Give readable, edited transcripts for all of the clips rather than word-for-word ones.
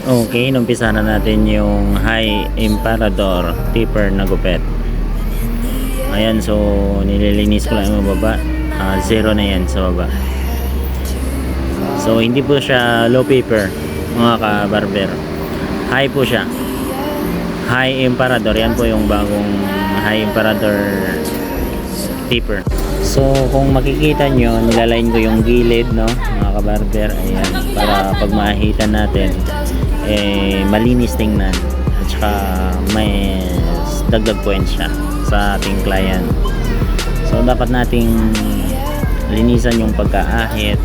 Okay, numpisa na natin yung High Emperador Taper na gupit. Ayan, so nililinis ko lang yung baba. Zero na yan sa baba. So hindi po siya low paper, mga ka-barber. High po siya. High Emperador, yan po yung bagong High Emperador Taper. So kung makikita nyo, nilalain ko yung gilid, no, mga ka-barber. Ayan, para pag maahitan natin, malinis tingnan at saka may dagdag points siya sa ating client. So dapat nating linisan yung pagkaahit.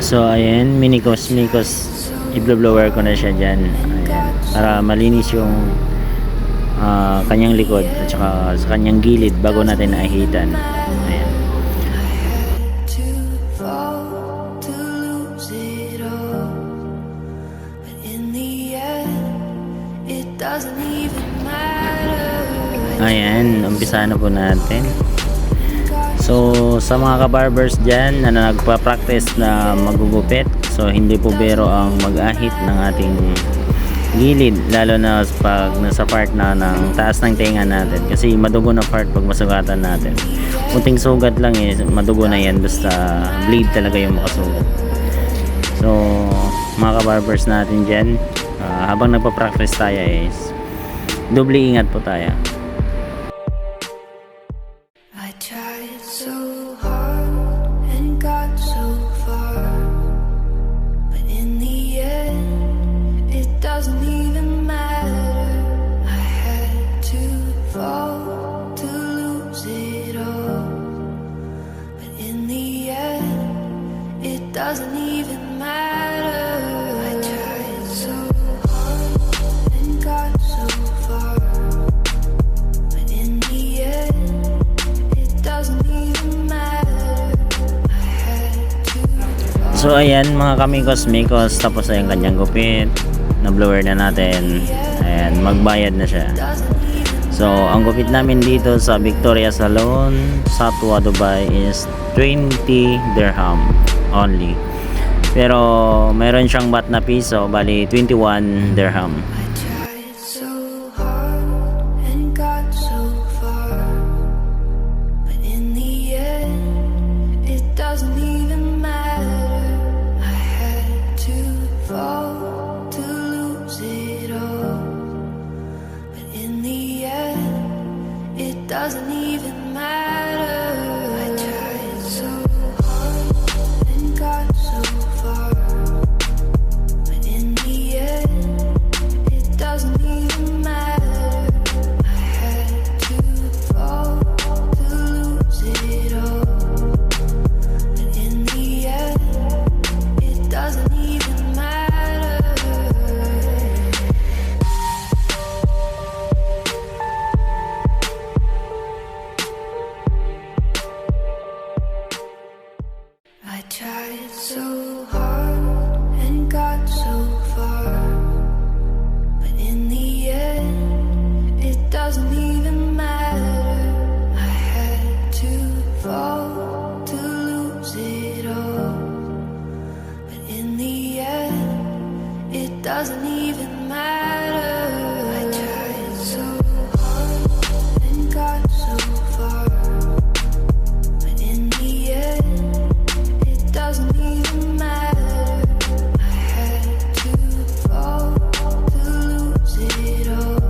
So ayan, minikos i-blower ko na siya dyan. Ayan, para malinis yung kanyang likod at saka sa kanyang gilid bago natin naahitan. Ayan. Ayan, umpisa na po natin. So sa mga ka-barbers dyan na nagpa-practice na magugupit, so hindi po biro ang mag-ahit ng ating gilid, lalo na pag nasa part na ng taas ng tenga natin, kasi madugo na part pag masugatan natin. Kunting sugat lang madugo na yan, basta bleed talaga yung makasugat. So mga ka-barbers natin dyan, habang nagpa-practice tayo is doble ingat po tayo. So hard and got so far, but in the end it doesn't even matter. I had to fall to lose it all, but in the end it doesn't even matter. I tried so hard and got so far, but in the end it doesn't even matter. So ayan mga kamikos-mikos, tapos na yung kanyang gupit, na blower na natin. Ayan, magbayad na siya. So ang gupit namin dito sa Victoria Salon, Satwa, Dubai is 20 dirham only. Pero meron siyang bat na piso, bali 21 dirham. Doesn't even matter. I had to fall to lose it all, but in the end it doesn't even matter. I tried so hard and got so far, but in the end it doesn't even matter. I had to fall to lose it all. I tried so hard and got so far, but in the end it doesn't even matter. I had to fall to lose it all, but in the end it doesn't even matter. I tried so hard and got so far, but in the end doesn't even matter. I had to fall to lose it all,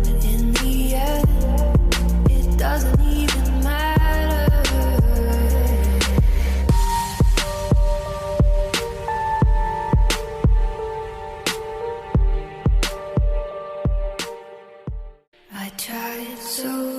but in the end it doesn't even matter. I tried so